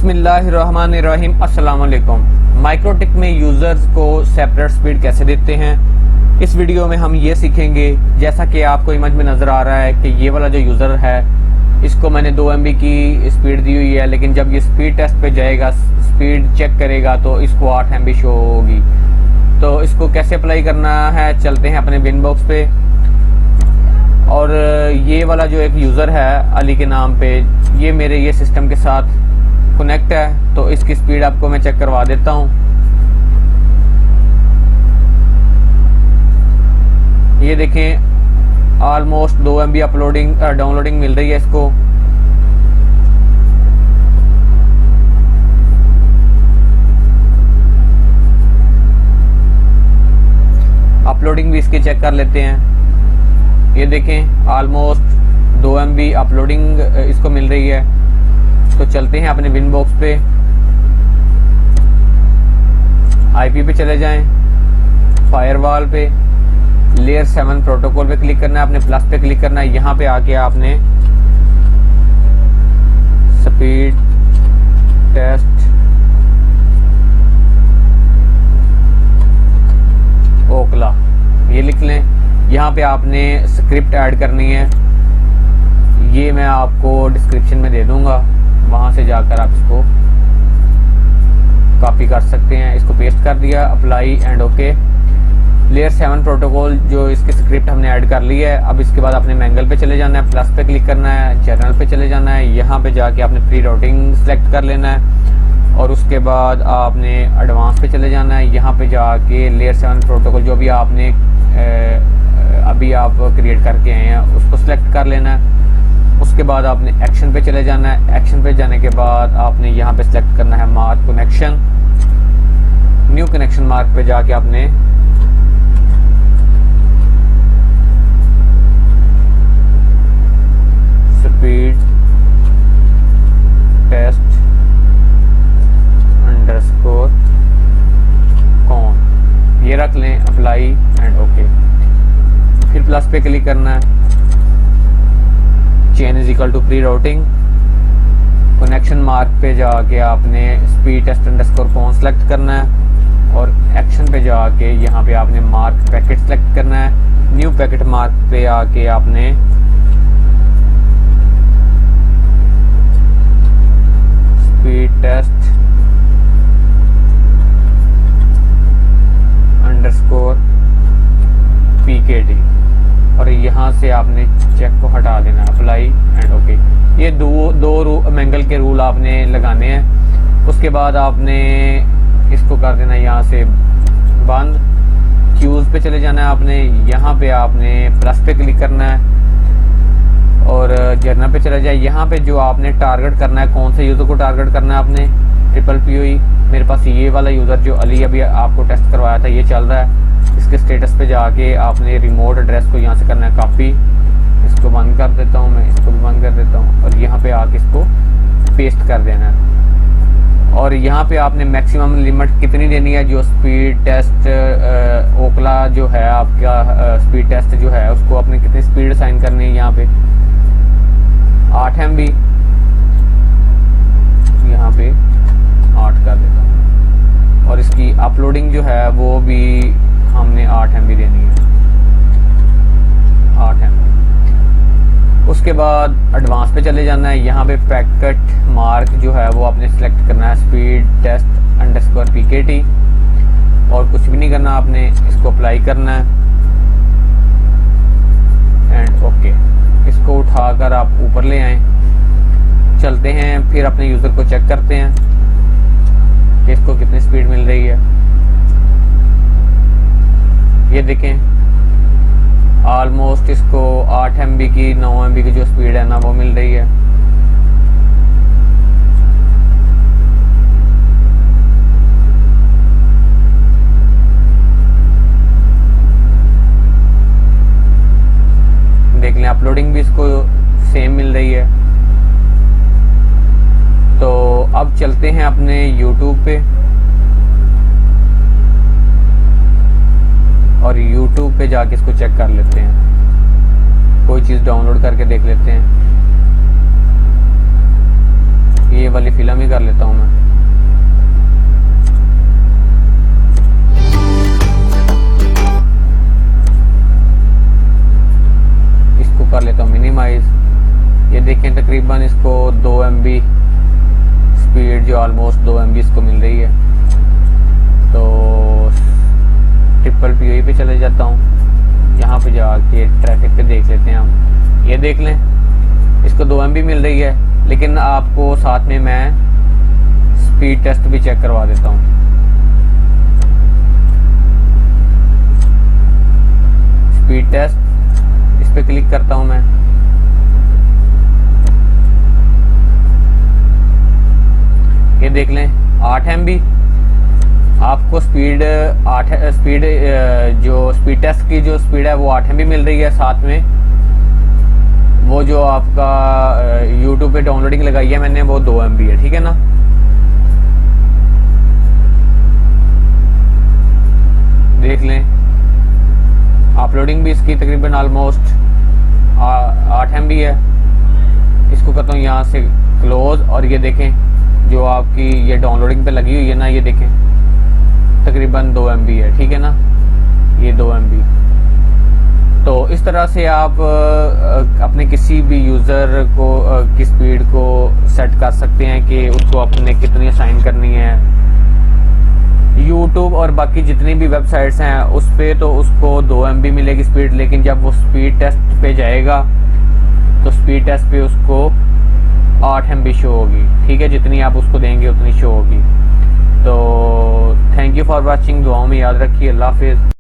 बिस्मिल्लाहिर्रहमानिर्रहीम। अस्सलाम वालेकुम। माइक्रोटिक में यूजर्स को सेपरेट स्पीड कैसे देते हैं, इस वीडियो में हम ये सीखेंगे। जैसा कि आपको इमेज में नजर आ रहा है कि ये वाला जो यूजर है, इसको मैंने 2 MB की स्पीड दी हुई है, लेकिन जब ये स्पीड टेस्ट पे जाएगा, स्पीड चेक करेगा तो इसको 8 MB शो होगी। तो इसको कैसे अप्लाई करना है, चलते हैं अपने बिन बॉक्स पे। और ये वाला जो एक यूजर है अली के नाम पे, ये मेरे ये सिस्टम के साथ कनेक्ट है, तो इसकी स्पीड आपको मैं चेक करवा देता हूँ। ये देखें, ऑलमोस्ट 2 MB अपलोडिंग डाउनलोडिंग मिल रही है इसको। अपलोडिंग भी इसकी चेक कर लेते हैं। ये देखें, ऑलमोस्ट 2 MB अपलोडिंग इसको मिल रही है। तो चलते हैं अपने बिन बॉक्स पे, आईपी पे चले जाएं, फायरवॉल पे, लेयर 7 प्रोटोकॉल पे क्लिक करना है, अपने प्लस पे क्लिक करना है। यहाँ पे आके आपने स्पीड टेस्ट ओकला ये लिख लें। यहाँ पे आपने स्क्रिप्ट ऐड करनी है, ये मैं आपको डिस्क्रिप्शन में दे दूंगा, वहां से जाकर आप इसको कॉपी कर सकते हैं। इसको पेस्ट कर दिया, apply and okay. Layer 7 protocol जो इसकी स्क्रिप्ट हमने ऐड कर ली है। अब इसके बाद आपने मैंगल पे चले जाना है, प्लस पे क्लिक करना है, जर्नल पे चले जाना है। यहाँ पे जाके आपने प्री राउटिंग सेलेक्ट कर लेना है और उसके बाद आपने एडवांस पे चले जाना है। यहाँ पे जाके लेयर 7 प्रोटोकॉल जो भी आपने अभी आप क्रिएट करके आए हैं उसको सिलेक्ट कर लेना है। उसके बाद आपने एक्शन पे चले जाना है। एक्शन पे जाने के बाद आपने यहाँ पे सिलेक्ट करना है mark connection. New connection mark पे जाके आपने स्पीड टेस्ट अंडरस्कोर कॉन ये रख लें, अप्लाई एंड ओके। फिर प्लस पे क्लिक करना है, chain is equal to prerouting. Connection mark पे जाके आपने speed test underscore con select करना है और एक्शन पे जाके यहाँ पे आपने मार्क पैकेट सेलेक्ट करना है। न्यू पैकेट मार्क पे आके आपने स्पीड टेस्ट अंडरस्कोर PKT और यहाँ से आपने चेक को हटा देना, अप्लाई एंड ओके। ये दो मैंगल के रूल आपने लगाने हैं। उसके बाद आपने इसको कर देना यहाँ से बंद। क्यूज पे चले जाना है आपने, यहाँ पे आपने प्लस पे क्लिक करना है और जर्नल पे चला जाए। यहाँ पे जो आपने टारगेट करना है, कौन से यूजर को टारगेट करना है आपने, ट्रिपल POE। मेरे पास ये वाला यूजर जो अली अभी आपको टेस्ट करवाया था ये चल रहा है। इसके स्टेटस पे जाके आपने रिमोट एड्रेस को यहाँ से करना है कॉपी। इसको बंद कर देता हूँ मैं, इसको भी बंद कर देता हूँ और यहाँ पे आके इसको पेस्ट कर देना है। और यहाँ पे आपने मैक्सिमम लिमिट कितनी देनी है, जो स्पीड टेस्ट ओकला जो है आपका स्पीड टेस्ट जो है उसको आपने कितनी स्पीड असाइन करनी है। यहाँ पे 8 MB, यहाँ पे 8 कर देता हूँ और इसकी अपलोडिंग जो है वो भी हमने 8 MB देनी है, 8 MB। उसके बाद एडवांस पे चले जाना है। यहाँ पे पैकेट मार्क जो है वो आपने सेलेक्ट करना है, स्पीड टेस्ट अंडरस्कोर PKT, और कुछ भी नहीं करना आपने, इसको अप्लाई करना है एंड ओके। इसको उठाकर आप ऊपर ले आए। चलते हैं फिर अपने यूजर को चेक करते हैं कि इसको कितनी स्पीड मिल रही है। ये देखें, ऑलमोस्ट इसको 8 MB की 9 MB की जो स्पीड है ना वो मिल रही है। देख लें, अपलोडिंग भी इसको सेम मिल रही है। तो अब चलते हैं अपने YouTube पे और YouTube पे जाके इसको चेक कर लेते हैं, कोई चीज डाउनलोड करके देख लेते हैं। ये वाली फिल्म ही कर लेता हूँ मैं। इसको कर लेता हूँ मिनिमाइज। ये देखें तकरीबन इसको 2 MB स्पीड, जो ऑलमोस्ट 2 MB इसको मिल रही है। तो ट्रिपल POE पे चले जाता हूँ। यहाँ पे जाके ट्रैफिक पे देख लेते हैं हम। ये देख लें, इसको 2 MB मिल रही है, लेकिन आपको साथ में मैं स्पीड टेस्ट भी चेक करवा देता हूँ। स्पीड टेस्ट, इस पे क्लिक करता हूँ मैं। ये देख लें 8 MB। आपको स्पीड जो स्पीड टेस्ट की जो स्पीड है वो 8 MB मिल रही है। साथ में वो जो आपका YouTube पे डाउनलोडिंग लगाई है मैंने, वो 2 MB है, ठीक है ना। देख लें अपलोडिंग भी इसकी तकरीबन ऑलमोस्ट 8 MB है। इसको करता हूँ यहाँ से क्लोज, और ये देखें जो आपकी ये डाउनलोडिंग पे लगी हुई है ना, ये देखें तकरीबन 2 MB है, ठीक है ना, ये 2 MB। तो इस तरह से आप अपने किसी भी यूज़र को की स्पीड को सेट कर सकते हैं कि उसको अपने कितनी असाइन करनी है। YouTube और बाकी जितनी भी वेबसाइट्स हैं उस पे तो उसको 2 MB मिलेगी स्पीड, लेकिन जब वो स्पीड टेस्ट पे जाएगा तो स्पीड टेस्ट पे उसको 8 MB शो होगी, ठीक है। जितनी आप उसको देंगे उतनी शो होगी। तो थैंक यू फॉर वॉचिंग। दुआओं में याद रखिए। अल्लाह हाफिज़।